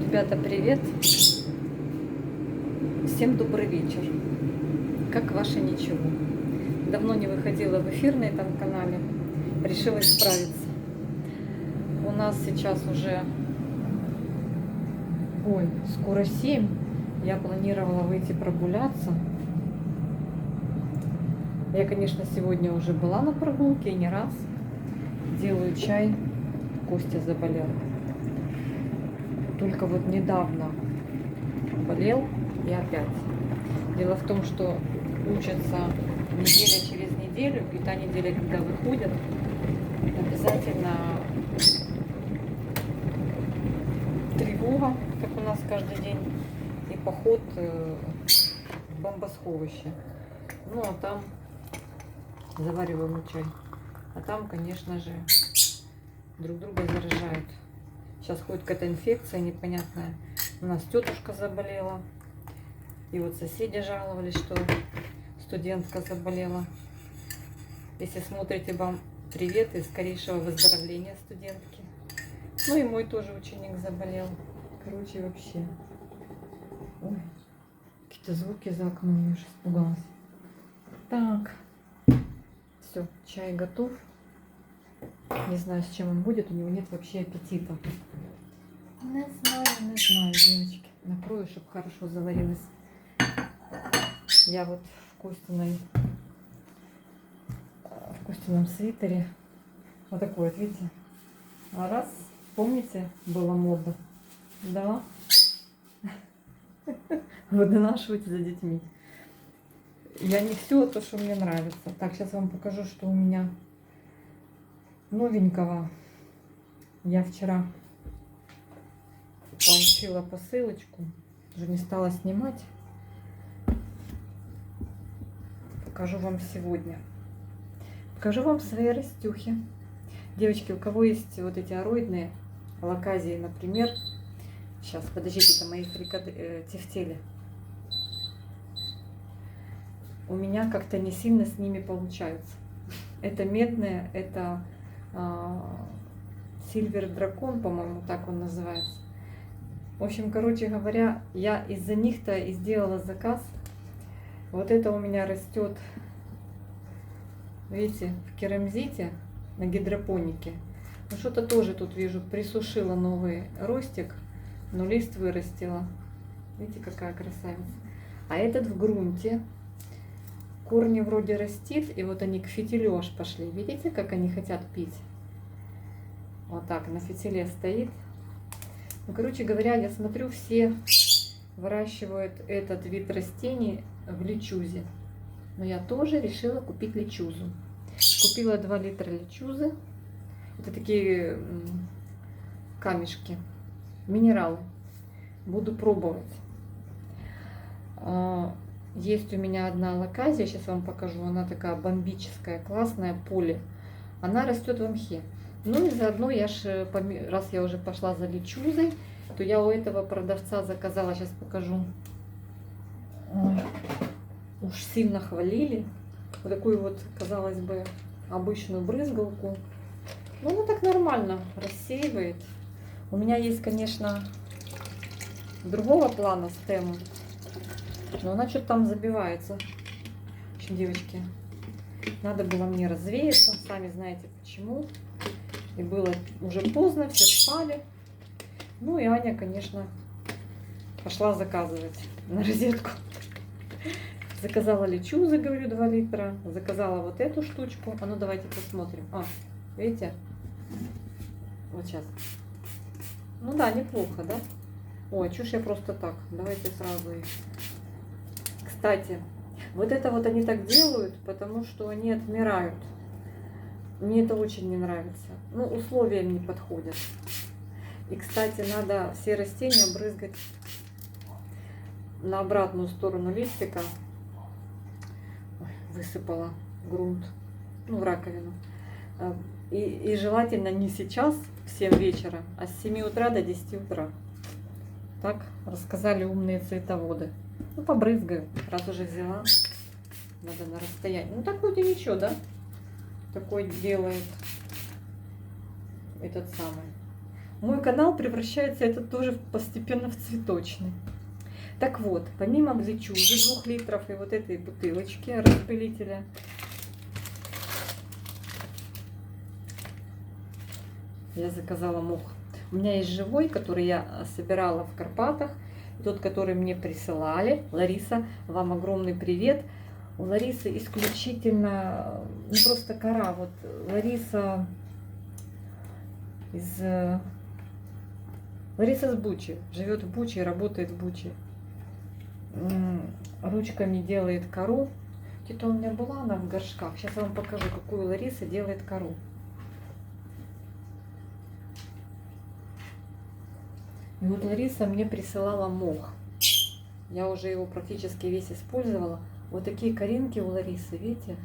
Ребята, привет! Всем добрый вечер. Как ваше ничего? Давно не выходила в эфир на этом канале. Решила исправиться. У нас сейчас уже... скоро 7. Я планировала выйти прогуляться. Я, конечно, сегодня уже была на прогулке, и не раз. Делаю чай. Костя заболел. Только вот недавно болел и опять. Дело в том, что учатся неделя через неделю, и та неделя, когда выходят, обязательно тревога, как у нас каждый день, и поход в бомбосховище. Ну, а там завариваем чай. А там, конечно же, друг друга заражают. Сейчас ходит какая-то инфекция непонятная. У нас тетушка заболела. И вот соседи жаловались, что студентка заболела. Если смотрите, вам привет и скорейшего выздоровления студентки. Ну и мой тоже ученик заболел. Короче, вообще. Ой, какие-то звуки за окном, я уже испугалась. Так. Все, чай готов. Не знаю, с чем он будет. У него нет вообще аппетита. Не знаю, девочки. Накрою, чтобы хорошо заварилось. Я вот в Костином свитере. Вот такой вот, видите? А раз, помните, было модно? Да? Вы донашиваете за детьми. Я не все то, что мне нравится. Так, сейчас вам покажу, что у меня новенького. Я вчера получила посылочку. Уже не стала снимать. Покажу вам сегодня. Покажу вам свои растюхи. Девочки, у кого есть вот эти ароидные лаказии, например. Сейчас, подождите, это мои тефтели. У меня как-то не сильно с ними получается. Это медные, это Silver Дракон, по-моему, так он называется. В общем, короче говоря, я из-за них-то и сделала заказ. Вот это у меня растет, видите, в керамзите на гидропонике. Ну, что-то тоже тут вижу, присушила новый ростик, но лист вырастила. Видите, какая красавица. А этот в грунте. Корни вроде растит, и вот они к фитилю аж пошли. Видите, как они хотят пить? Вот так, на фитиле стоит. Ну, короче говоря, я смотрю, все выращивают этот вид растений в лечузе. Но я тоже решила купить лечузу. Купила 2 литра лечузы. Это такие камешки, минералы. Буду пробовать. Есть у меня одна лаказия, сейчас вам покажу. Она такая бомбическая, классная, поле. Она растет в мхе. Ну и заодно раз я уже пошла за лечузой, то я у этого продавца заказала, сейчас покажу. Ой, уж сильно хвалили. Вот такую вот, казалось бы, обычную брызгалку. Ну, она так нормально рассеивает. У меня есть, конечно, другого плана стема, но она что-то там забивается. В общем, девочки, надо было мне развеяться, сами знаете почему. И было уже поздно, все спали. Ну и Аня, конечно, пошла заказывать на розетку. Заказала лечузы, говорю, 2 литра. Заказала вот эту штучку. А ну давайте посмотрим. Видите? Вот сейчас. Ну да, неплохо, да? Ой, чушь я просто так. Давайте сразу их. Кстати, вот это вот они так делают, потому что они отмирают. Мне это очень не нравится. Ну, условия не подходят. И, кстати, надо все растения брызгать на обратную сторону листика. Ой, высыпала грунт, ну, в раковину. И желательно не сейчас, в 7 вечера, а с 7 утра до 10 утра. Так рассказали умные цветоводы. Ну, побрызгаю, раз уже взяла. Надо на расстоянии. Ну, так вроде ничего, да? Такой делает этот самый. Мой канал превращается это тоже постепенно в цветочный. Так вот, помимо лечузы 2 литров и вот этой бутылочки распылителя, я заказала мох. У меня есть живой, который я собирала в Карпатах. Тот, который мне присылали. Лариса, вам огромный привет. У Ларисы исключительно, ну просто кора. Вот Лариса с Бучи. Живет в Бучи и работает в Бучи. Ручками делает кору. Где-то у меня была она в горшках. Сейчас я вам покажу, какую Лариса делает кору. И вот Лариса мне присылала мох. Я уже его практически весь использовала. Вот такие коринки у Ларисы, видите?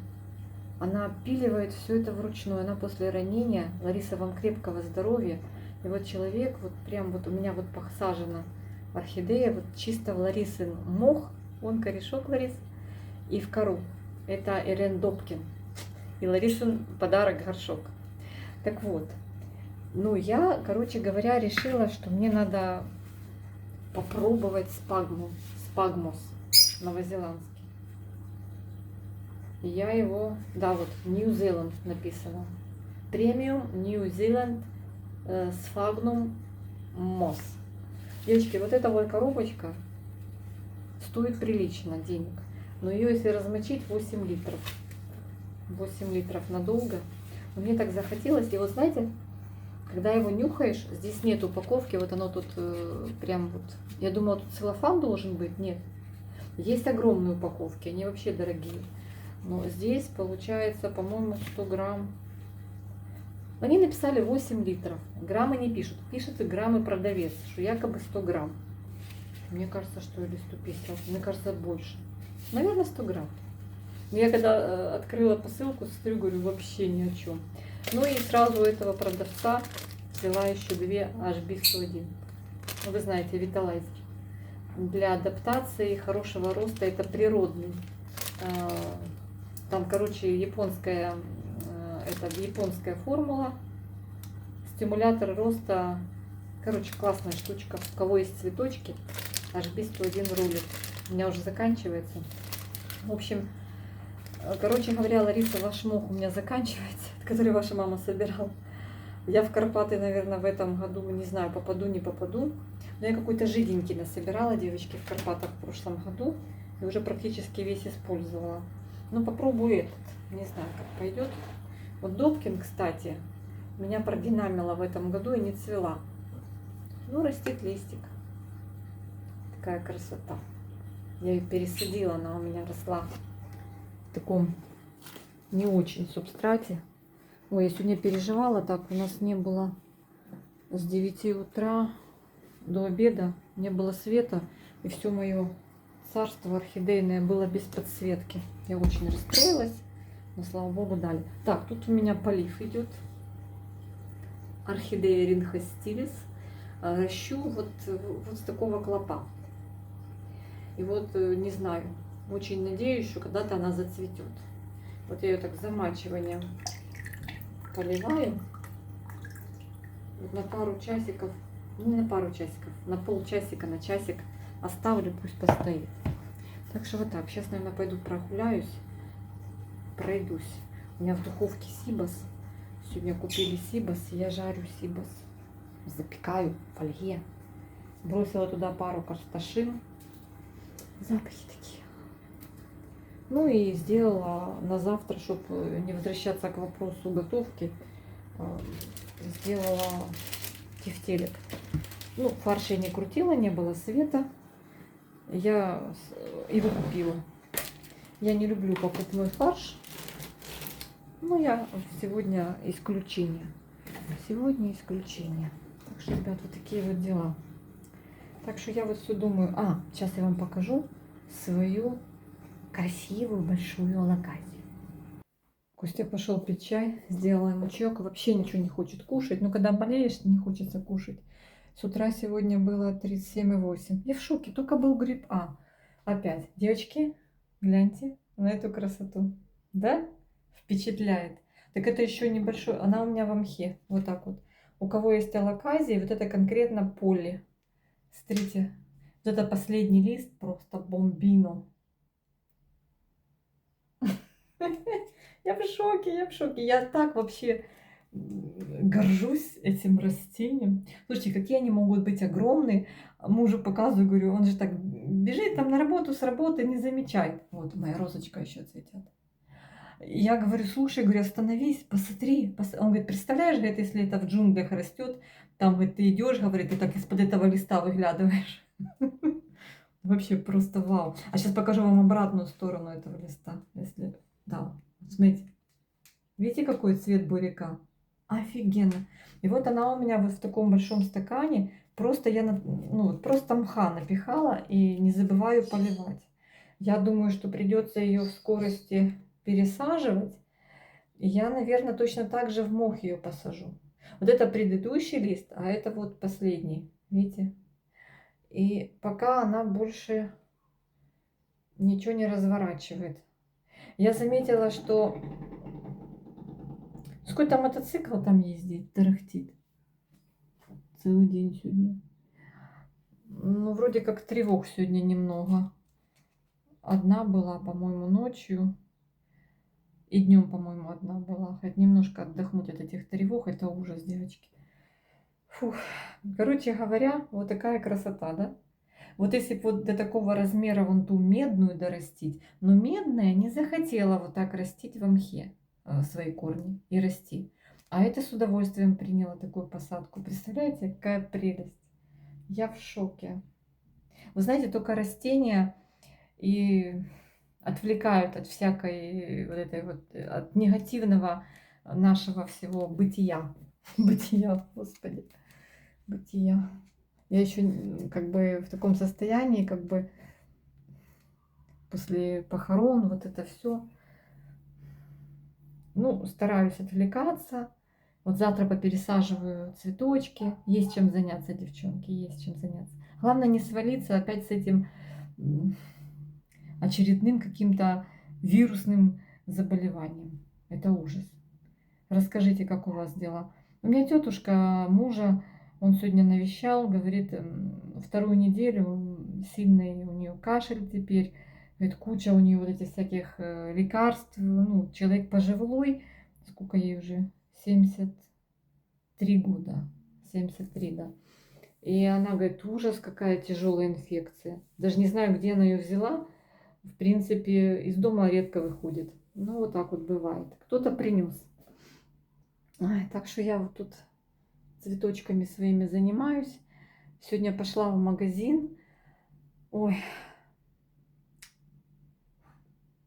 Она отпиливает все это вручную. Она после ранения. Лариса, вам крепкого здоровья. И вот человек, вот прям вот у меня вот посажена орхидея, вот чисто в Ларисы мох, вон корешок Ларис, и в кору. Это Эрен Добкин. И Ларисин подарок горшок. Так вот. Ну, я, короче говоря, решила, что мне надо попробовать спагмос новозеландский. И я его, да, вот, New Zealand написано. Премиум New Zealand Sphagnum Moss. Девочки, вот эта вот коробочка стоит прилично денег. Но ее, если размочить, 8 литров. 8 литров надолго. Но мне так захотелось. И вот знаете, когда его нюхаешь, здесь нет упаковки, вот оно тут прям вот, я думала, тут целлофан должен быть, нет. Есть огромные упаковки, они вообще дорогие. Но здесь получается, по-моему, 100 грамм. Они написали 8 литров, граммы не пишут, пишется граммы продавец, что якобы 100 грамм. Мне кажется, что или 150, мне кажется, больше. Наверное, 100 грамм. Но я когда открыла посылку, смотрю, говорю, вообще ни о чем. Ну и сразу у этого продавца взяла еще 2 HB101. Ну, вы знаете, виталайзер. Для адаптации хорошего роста это природный. Там, короче, японская формула. Стимулятор роста. Короче, классная штучка. У кого есть цветочки, HB101 рулит. У меня уже заканчивается. В общем, короче говоря, Лариса, ваш мох у меня заканчивается, который ваша мама собирала. Я в Карпаты, наверное, в этом году, не знаю, попаду, не попаду. Но я какой-то жиденький насобирала, девочки, в Карпатах в прошлом году. И уже практически весь использовала. Ну, попробую этот. Не знаю, как пойдет. Вот Добкин, кстати, меня продинамила в этом году и не цвела. Ну, растет листик. Такая красота. Я ее пересадила, она у меня росла в таком не очень субстрате. Ой, я сегодня переживала так, у нас не было с 9 утра до обеда, не было света, и все мое царство орхидейное было без подсветки. Я очень расстроилась, но слава богу дали. Так, тут у меня полив идет. Орхидея Ринхостилис. Ращу вот с такого клопа. И вот, не знаю, очень надеюсь, что когда-то она зацветет. Вот я ее так замачиванием поливаю. Вот на пару часиков, не на пару часиков, на полчасика, на часик оставлю, пусть постоит. Так что вот так. Сейчас, наверное, пойду прогуляюсь, пройдусь. У меня в духовке сибас. Сегодня купили сибас, я жарю сибас. Запекаю в фольге. Бросила туда пару картошин. Запахи такие. Ну и сделала на завтра, чтобы не возвращаться к вопросу готовки, сделала тефтелек. Ну, фарш я не крутила, не было света. Я его купила. Я не люблю покупной фарш. Но я сегодня исключение. Сегодня исключение. Так что, ребят, вот такие вот дела. Так что я вот все думаю. Сейчас я вам покажу свою красивую большую алоказию. Костя пошел пить чай, сделала ему чаек, вообще ничего не хочет кушать. Но когда болеешь, не хочется кушать. С утра сегодня было 37,8. Я в шоке, только был грипп. Опять. Девочки, гляньте на эту красоту. Да? Впечатляет. Так это еще небольшой. Она у меня в мхе. Вот так вот. у кого есть алаказия, вот это конкретно Полли. Смотрите, вот это последний лист просто бомбино. Я в шоке, я в шоке. Я так вообще горжусь этим растением. Слушайте, какие они могут быть огромные. Мужу показываю, говорю, он же так бежит там на работу, с работы, не замечает. Вот моя розочка еще цветет. Я говорю, слушай, говорю, остановись, посмотри. Он говорит, представляешь, говорит, если это в джунглях растет, там говорит, ты идешь, говорит, ты так из-под этого листа выглядываешь. Вообще просто вау. А сейчас покажу вам обратную сторону этого листа. Если... Да, смотрите. Видите, какой цвет буряка? Офигенно. И вот она у меня вот в таком большом стакане. Просто я ну, просто мха напихала и не забываю поливать. Я думаю, что придется ее в скорости пересаживать. И я, наверное, точно так же в мох ее посажу. Вот это предыдущий лист, а это вот последний. Видите? И пока она больше ничего не разворачивает. Я заметила, что... Сколько мотоцикл там ездит, тарахтит. Целый день сегодня. Ну, вроде как тревог сегодня немного. Одна была, по-моему, ночью. И днем, по-моему, одна была. Хоть немножко отдохнуть от этих тревог. Это ужас, девочки. Фух. Короче говоря, вот такая красота, да? Вот если бы вот до такого размера вон ту медную дорастить. Но медная не захотела вот так растить в мхе свои корни и расти. А это с удовольствием приняла такую посадку. Представляете, какая прелесть. Я в шоке. Вы знаете, только растения и отвлекают от всякой вот этой вот, от негативного нашего всего бытия. Бытия, Господи, бытия. Я еще как бы в таком состоянии, как бы после похорон, вот это все. Ну, стараюсь отвлекаться. Вот завтра попересаживаю цветочки. Есть чем заняться, девчонки, есть чем заняться. Главное не свалиться опять с этим очередным каким-то вирусным заболеванием. Это ужас. Расскажите, как у вас дела? У меня тетушка мужа, он сегодня навещал, говорит, вторую неделю сильный у нее кашель теперь. Говорит, куча у нее вот этих всяких лекарств. Ну, человек пожилой, сколько ей уже? 73 года. 73, да. И она говорит, ужас, какая тяжелая инфекция. Даже не знаю, где она ее взяла. В принципе, из дома редко выходит. Ну, вот так вот бывает. Кто-то принес. Так что я вот тут цветочками своими занимаюсь. Сегодня пошла в магазин. Ой.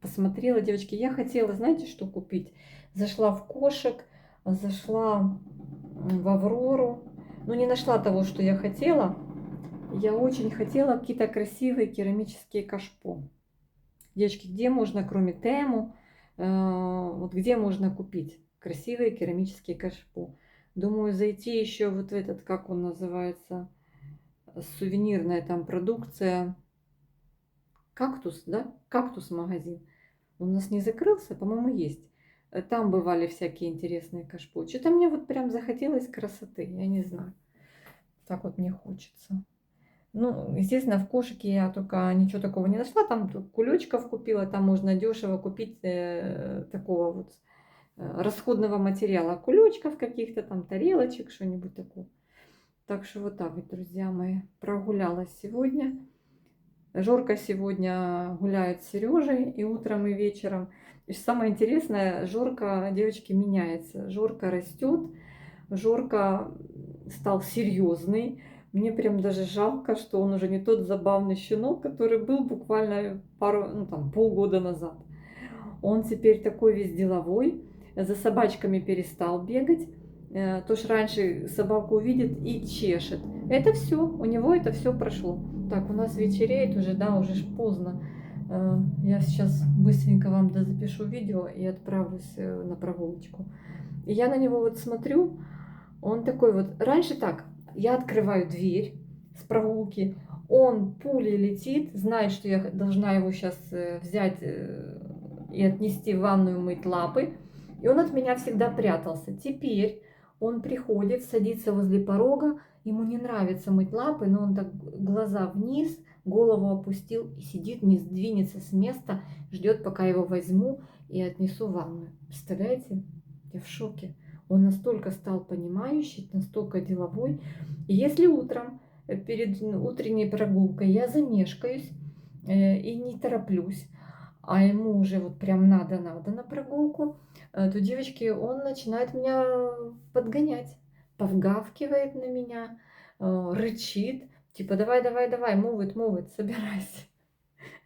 Посмотрела, девочки. Я хотела, знаете, что купить? Зашла в Кошек, зашла в Аврору. Но не нашла того, что я хотела. Я очень хотела какие-то красивые керамические кашпо. Девочки, где можно, кроме Тему, вот где можно купить красивые керамические кашпо? Думаю, зайти еще вот в этот, как он называется, сувенирная там продукция. Кактус, да? Кактус-магазин. Он у нас не закрылся, по-моему, есть. Там бывали всякие интересные кашпо. Что-то мне вот прям захотелось красоты, я не знаю. Так вот мне хочется. Ну, естественно, в кошике я только ничего такого не нашла. Там кулечков купила, там можно дешево купить такого вот расходного материала. Кулечков каких-то, там тарелочек, что-нибудь такое. Так что вот так вот, друзья мои, прогулялась сегодня. Жорка сегодня гуляет с Сережей и утром, и вечером. И самое интересное, Жорка, девочки, меняется. Жорка растет, Жорка стал серьезный. Мне прям даже жалко, что он уже не тот забавный щенок, который был буквально полгода назад. Он теперь такой весь деловой, за собачками перестал бегать. То, что раньше собаку увидит и чешет. Это все, у него это все прошло. Так, у нас вечереет уже, да, уже поздно. Я сейчас быстренько вам запишу видео и отправлюсь на прогулочку. И я на него вот смотрю, он такой вот, раньше так, я открываю дверь с прогулки, он пулей летит, знает, что я должна его сейчас взять и отнести в ванную, мыть лапы. И он от меня всегда прятался. Теперь Он приходит, садится возле порога, ему не нравится мыть лапы, но он так глаза вниз, голову опустил и сидит, не сдвинется с места, ждет, пока его возьму и отнесу в ванную. Представляете? Я в шоке. Он настолько стал понимающий, настолько деловой. И если утром, перед утренней прогулкой, я замешкаюсь и не тороплюсь, а ему уже вот прям надо на прогулку, то, девочки, он начинает меня подгонять, повгавкивает на меня, рычит, типа давай, давай, давай, move it, собирайся.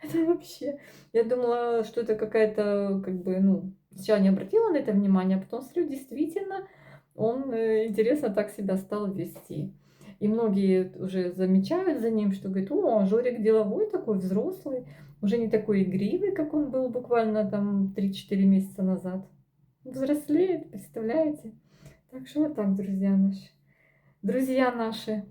Это вообще, я думала, что это какая-то, как бы, ну, сначала не обратила на это внимание, а потом смотрю, действительно, он интересно так себя стал вести. И многие уже замечают за ним, что говорят, о, Жорик деловой такой, взрослый, уже не такой игривый, как он был буквально там 3-4 месяца назад. Взрослеет, представляете? Так что вот так, друзья наши. Друзья наши,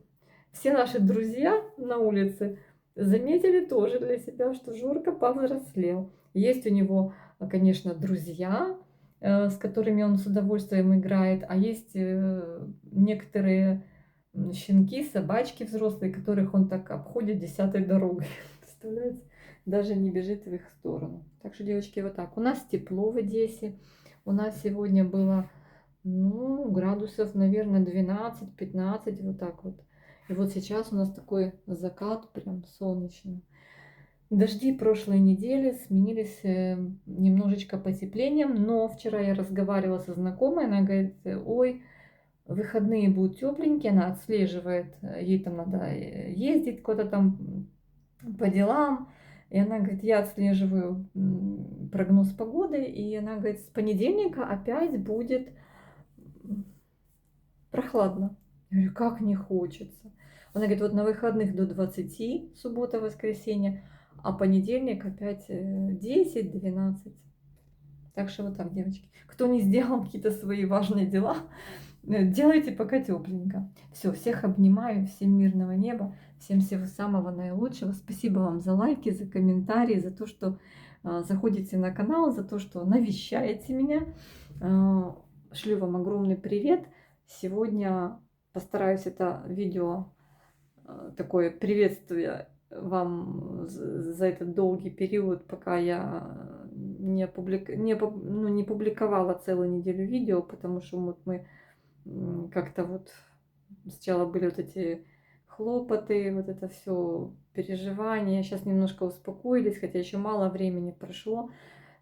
все наши друзья на улице заметили тоже для себя, что Жорка повзрослел. Есть у него, конечно, друзья, с которыми он с удовольствием играет, а есть некоторые щенки, собачки взрослые, которых он так обходит 10-й дорогой. Представляете? Даже не бежит в их сторону. Так что, девочки, вот так. У нас тепло в Одессе. У нас сегодня было, ну, градусов, наверное, 12-15, вот так вот. И вот сейчас у нас такой закат, прям солнечный. Дожди прошлой недели сменились немножечко потеплением, но вчера я разговаривала со знакомой, она говорит, ой, выходные будут тепленькие, она отслеживает, ей там надо ездить куда-то там по делам, и она говорит, я отслеживаю прогноз погоды, и она говорит, с понедельника опять будет прохладно. Я говорю, как не хочется. Она говорит, вот на выходных до 20, суббота, воскресенье, а понедельник опять 10-12. Так что вот так, девочки. Кто не сделал какие-то свои важные дела, делайте пока тепленько. Все, всех обнимаю, всем мирного неба, всем всего самого наилучшего. Спасибо вам за лайки, за комментарии, за то, что заходите на канал, за то, что навещаете меня. Шлю вам огромный привет. Сегодня постараюсь это видео, такое приветствие вам за этот долгий период, пока я не публиковала целую неделю видео, потому что вот мы как-то вот сначала были вот эти хлопоты, вот это все переживания. Сейчас немножко успокоились, хотя еще мало времени прошло.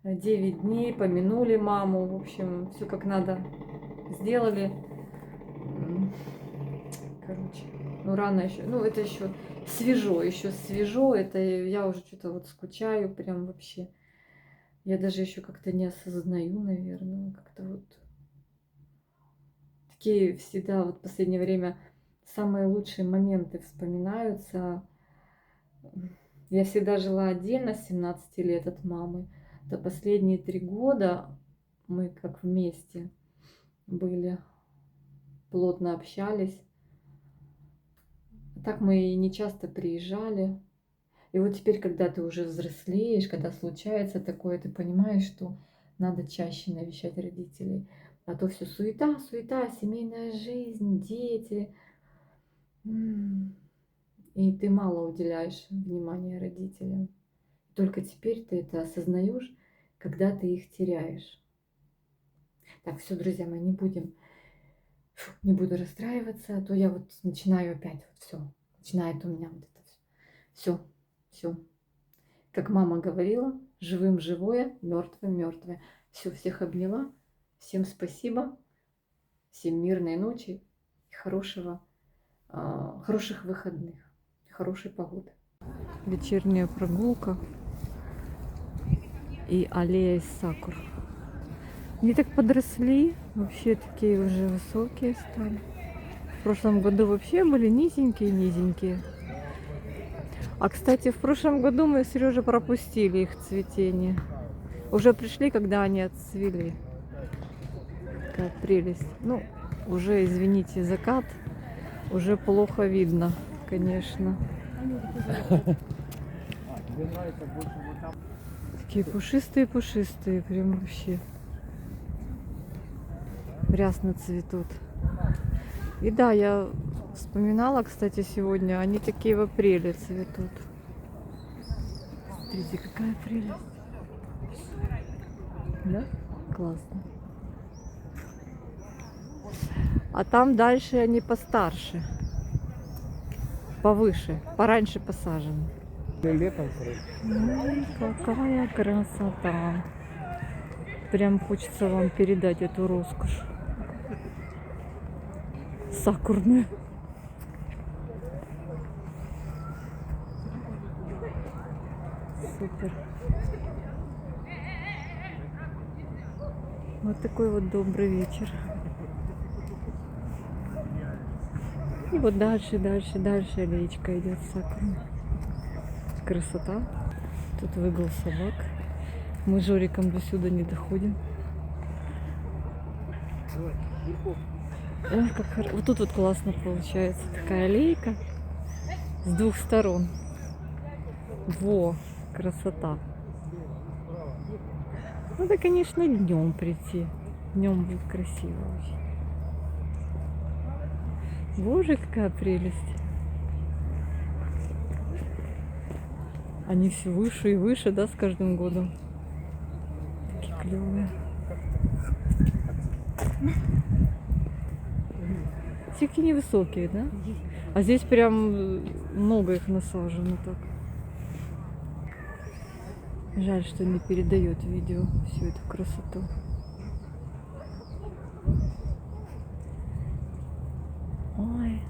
9 дней, помянули маму. В общем, все как надо сделали. Короче, ну рано еще. Ну, это еще свежо, Это я уже что-то вот скучаю, прям вообще. Я даже еще как-то не осознаю, наверное, как-то вот. Такие всегда вот в последнее время самые лучшие моменты вспоминаются. Я всегда жила отдельно с 17 лет от мамы. До последние 3 года мы как вместе были, плотно общались. Так мы и не часто приезжали. И вот теперь, когда ты уже взрослеешь, когда случается такое, ты понимаешь, что надо чаще навещать родителей. А то все суета, семейная жизнь, дети. И ты мало уделяешь внимания родителям. Только теперь ты это осознаешь, когда ты их теряешь. Так, все, друзья мои, не буду расстраиваться, а то я вот начинаю опять, вот все, начинает у меня вот это все. Как мама говорила, живым живое, мертвым мертвое. Все, всех обняла. Всем спасибо. Всем мирной ночи и хороших выходных, хорошей погоды. Вечерняя прогулка и аллея из сакур. Они так подросли, вообще такие уже высокие стали. В прошлом году вообще были низенькие. А, кстати, в прошлом году мы с Сережей пропустили их цветение. Уже пришли, когда они отцвели. Какая прелесть. Ну, уже, извините, закат. Уже плохо видно, конечно. Такие пушистые, прям вообще. Рясно цветут. И да, я вспоминала, кстати, сегодня, они такие в апреле цветут. Смотрите, какая прелесть. Да? Классно. А там дальше они постарше. Повыше, пораньше посажены. Летом, Ой, какая красота. Прям хочется вам передать эту роскошь. Сакурную. Супер. Вот такой вот добрый вечер. И вот дальше, дальше, дальше аллеечка идет сакурная. Красота. Тут выгул собак. Мы с Жориком до сюда не доходим. Ой, как хорошо. Вот тут вот классно получается. Такая аллейка с двух сторон. Во, красота. Надо, конечно, днем прийти. Днем будет красиво очень. Боже, какая прелесть. Они все выше и выше, да, с каждым годом. Такие клевые. Все такие невысокие, да? А здесь прям много их насажено так. Жаль, что не передает видео всю эту красоту. Ой.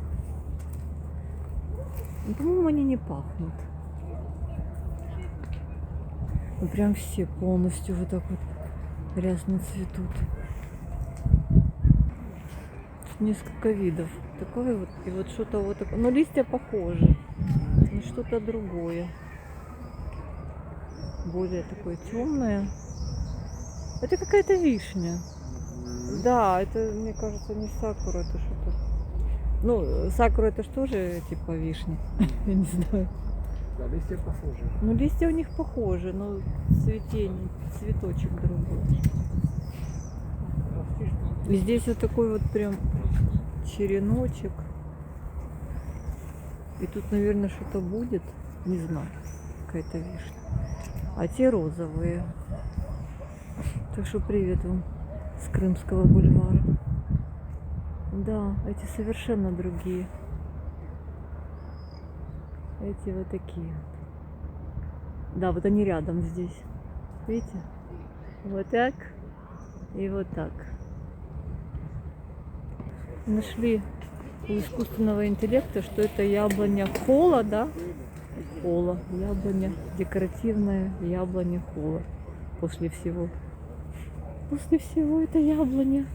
Ну, по-моему, они не пахнут. Ну, прям все полностью вот так вот грязно цветут. Тут несколько видов. Такое вот, и вот что-то вот такое. Но листья похожи, но что-то другое. Более такое темное. Это какая-то вишня. Да, это, мне кажется, не сакура, это что-то. Ну, сакура это что же типа вишни? Я не знаю. Да, листья похожи. Ну, листья у них похожи, но цветение, цветочек другой. И здесь вот такой вот прям череночек. И тут, наверное, что-то будет. Не знаю, какая-то вишня. А те розовые. Так что привет вам с Крымского бульвара. Да, эти совершенно другие. Эти вот такие. Да, вот они рядом здесь. Видите? Вот так и вот так. Нашли у искусственного интеллекта, что это яблоня хола, да? Хола. Яблоня. Декоративная яблоня хола. После всего. После всего это яблоня.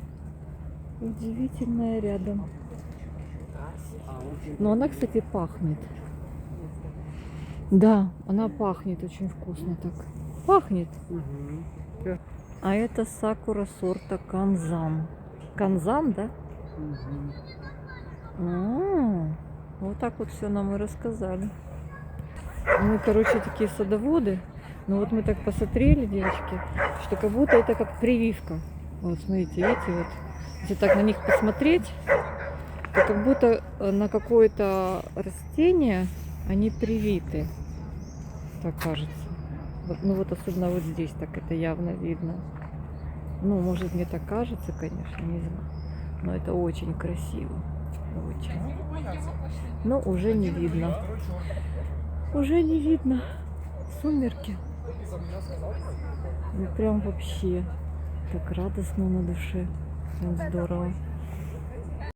Удивительная рядом. Но она, кстати, пахнет. Да, она пахнет очень вкусно так. Пахнет. Угу. А это сакура сорта канзан. Канзан, да? Угу. Вот так вот все нам и рассказали. Мы, короче, такие садоводы. Но вот мы так посмотрели, девочки, что как будто это как прививка. Вот, смотрите, видите, вот. Если так на них посмотреть, то как будто на какое-то растение они привиты. Так кажется. Вот, ну вот особенно вот здесь так это явно видно. Ну, может, мне так кажется, конечно, не знаю. Но это очень красиво. Очень. Но уже не видно. Уже не видно. Сумерки. Ну, прям вообще так радостно на душе. Прям здорово.